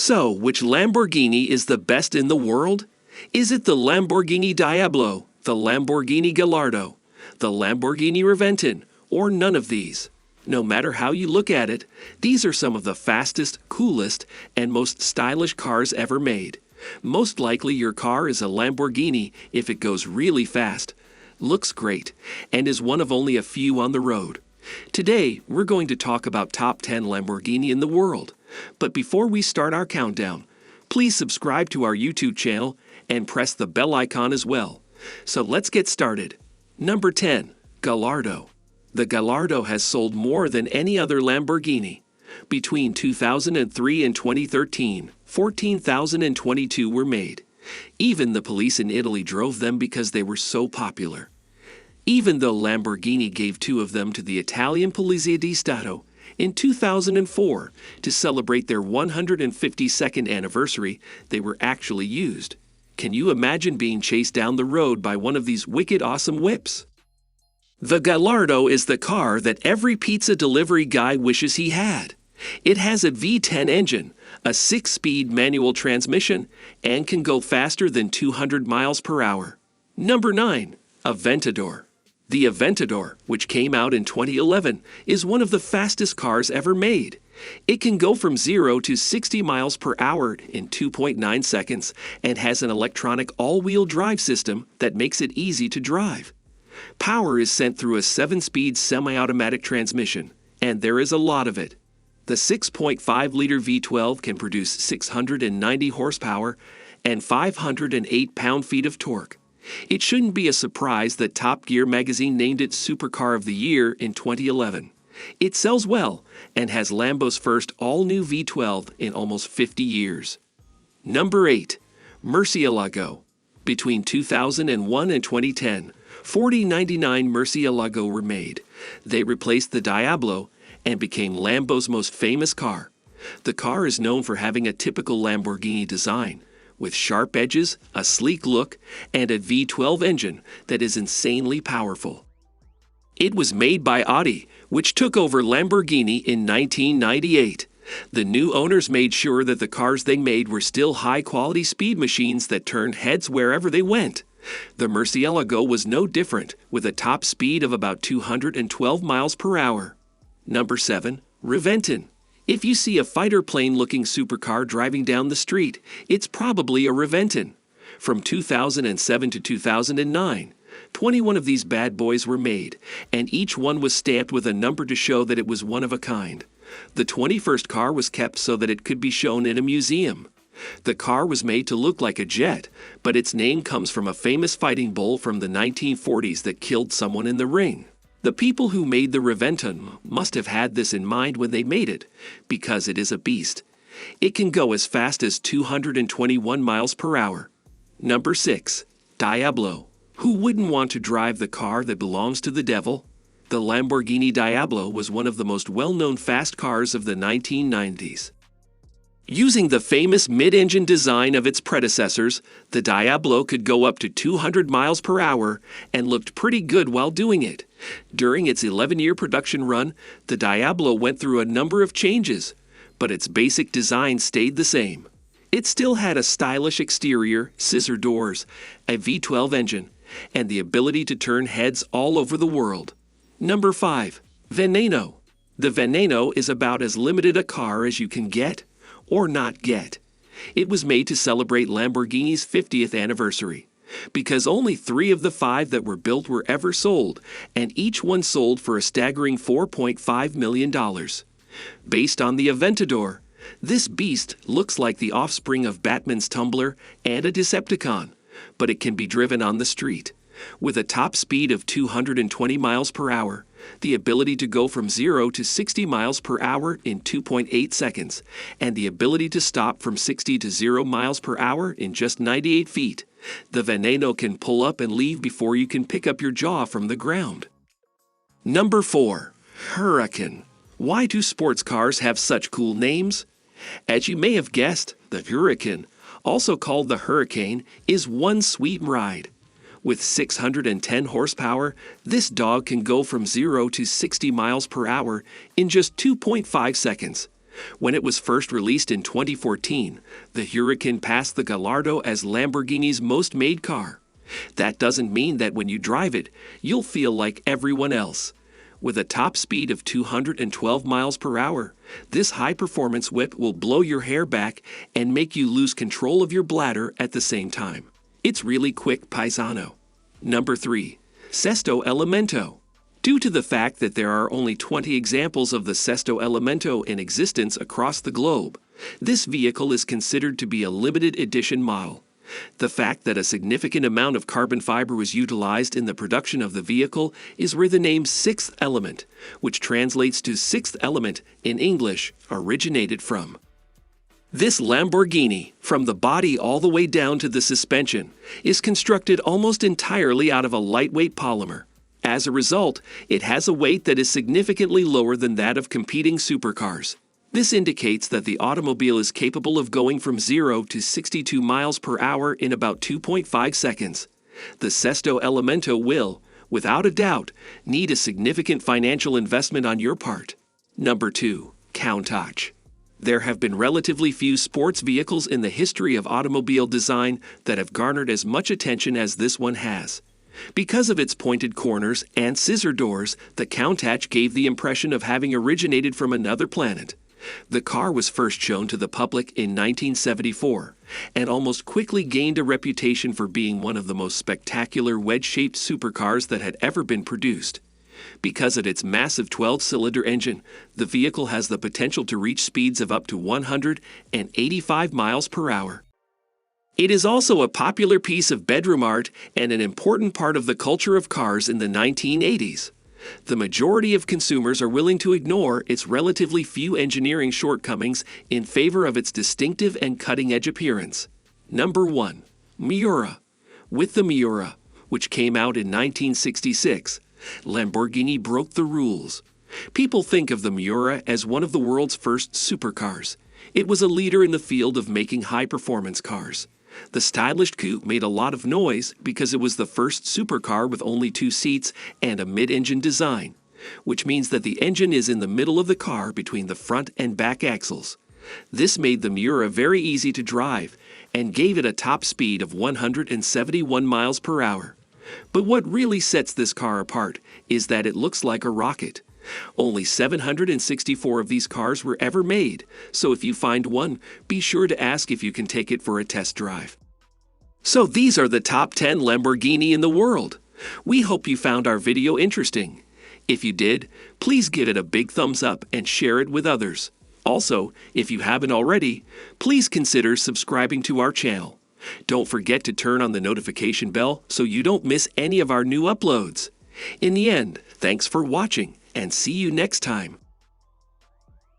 So, which Lamborghini is the best in the world? Is it the Lamborghini Diablo, the Lamborghini Gallardo, the Lamborghini Reventon, or none of these? No matter how you look at it, these are some of the fastest, coolest, and most stylish cars ever made. Most likely your car is a Lamborghini if it goes really fast, looks great, and is one of only a few on the road. Today, we're going to talk about top 10 Lamborghini in the world. But before we start our countdown, please subscribe to our YouTube channel and press the bell icon as well. So let's get started. Number 10. Gallardo. The Gallardo has sold more than any other Lamborghini. Between 2003 and 2013, 14,022 were made. Even the police in Italy drove them because they were so popular. Even though Lamborghini gave 2 of them to the Italian Polizia di Stato in 2004 to celebrate their 152nd anniversary, they were actually used. Can you imagine being chased down the road by one of these wicked awesome whips? The Gallardo is the car that every pizza delivery guy wishes he had. It has a V10 engine, a 6-speed manual transmission, and can go faster than 200 miles per hour. Number 9. Aventador. The Aventador, which came out in 2011, is one of the fastest cars ever made. It can go from 0 to 60 miles per hour in 2.9 seconds and has an electronic all-wheel drive system that makes it easy to drive. Power is sent through a 7-speed semi-automatic transmission, and there is a lot of it. The 6.5-liter V12 can produce 690 horsepower and 508 pound-feet of torque. It shouldn't be a surprise that Top Gear magazine named it Supercar of the Year in 2011. It sells well and has Lambo's first all-new V12 in almost 50 years. Number 8. Murcielago. Between 2001 and 2010, 4099 Murcielago were made. They replaced the Diablo and became Lambo's most famous car. The car is known for having a typical Lamborghini design, with sharp edges, a sleek look, and a V12 engine that is insanely powerful. It was made by Audi, which took over Lamborghini in 1998. The new owners made sure that the cars they made were still high-quality speed machines that turned heads wherever they went. The Murcielago was no different, with a top speed of about 212 miles per hour. Number 7. Reventon. If you see a fighter plane-looking supercar driving down the street, it's probably a Reventon. From 2007 to 2009, 21 of these bad boys were made, and each one was stamped with a number to show that it was one of a kind. The 21st car was kept so that it could be shown in a museum. The car was made to look like a jet, but its name comes from a famous fighting bull from the 1940s that killed someone in the ring. The people who made the Reventon must have had this in mind when they made it, because it is a beast. It can go as fast as 221 miles per hour. Number 6. Diablo. Who wouldn't want to drive the car that belongs to the devil? The Lamborghini Diablo was one of the most well-known fast cars of the 1990s. Using the famous mid-engine design of its predecessors, the Diablo could go up to 200 miles per hour and looked pretty good while doing it. During its 11-year production run, the Diablo went through a number of changes, but its basic design stayed the same. It still had a stylish exterior, scissor doors, a V12 engine, and the ability to turn heads all over the world. Number 5. Veneno. The Veneno is about as limited a car as you can get or not get. It was made to celebrate Lamborghini's 50th anniversary, because only 3 of the 5 that were built were ever sold, and each one sold for a staggering $4.5 million. Based on the Aventador, this beast looks like the offspring of Batman's Tumbler and a Decepticon, but it can be driven on the street. With a top speed of 220 miles per hour, the ability to go from 0 to 60 miles per hour in 2.8 seconds, and the ability to stop from 60 to 0 miles per hour in just 98 feet, the Veneno can pull up and leave before you can pick up your jaw from the ground. Number 4. Huracan. Why do sports cars have such cool names? As you may have guessed, the Huracan, also called the Hurricane, is one sweet ride. With 610 horsepower, this dog can go from 0 to 60 miles per hour in just 2.5 seconds. When it was first released in 2014, the Huracan passed the Gallardo as Lamborghini's most made car. That doesn't mean that when you drive it, you'll feel like everyone else. With a top speed of 212 miles per hour, this high-performance whip will blow your hair back and make you lose control of your bladder at the same time. It's really quick, paisano. Number 3. Sesto Elemento. Due to the fact that there are only 20 examples of the Sesto Elemento in existence across the globe, this vehicle is considered to be a limited edition model. The fact that a significant amount of carbon fiber was utilized in the production of the vehicle is where the name Sixth Element, which translates to Sixth Element in English, originated from. This Lamborghini, from the body all the way down to the suspension, is constructed almost entirely out of a lightweight polymer. As a result, it has a weight that is significantly lower than that of competing supercars. This indicates that the automobile is capable of going from 0 to 62 miles per hour in about 2.5 seconds. The Sesto Elemento will, without a doubt, need a significant financial investment on your part. Number 2. Countach. There have been relatively few sports vehicles in the history of automobile design that have garnered as much attention as this one has. Because of its pointed corners and scissor doors, the Countach gave the impression of having originated from another planet. The car was first shown to the public in 1974 and almost quickly gained a reputation for being one of the most spectacular wedge-shaped supercars that had ever been produced. Because of its massive 12-cylinder engine, the vehicle has the potential to reach speeds of up to 185 miles per hour. It is also a popular piece of bedroom art and an important part of the culture of cars in the 1980s. The majority of consumers are willing to ignore its relatively few engineering shortcomings in favor of its distinctive and cutting-edge appearance. Number 1. Miura. With the Miura, which came out in 1966, Lamborghini broke the rules. People think of the Miura as one of the world's first supercars. It was a leader in the field of making high-performance cars. The stylish coupe made a lot of noise because it was the first supercar with only 2 seats and a mid-engine design, which means that the engine is in the middle of the car between the front and back axles. This made the Miura very easy to drive and gave it a top speed of 171 miles per hour. But what really sets this car apart is that it looks like a rocket. Only 764 of these cars were ever made, so if you find one, be sure to ask if you can take it for a test drive. So these are the top 10 Lamborghini in the world. We hope you found our video interesting. If you did, please give it a big thumbs up and share it with others. Also, if you haven't already, please consider subscribing to our channel. Don't forget to turn on the notification bell so you don't miss any of our new uploads. In the end, thanks for watching, and see you next time.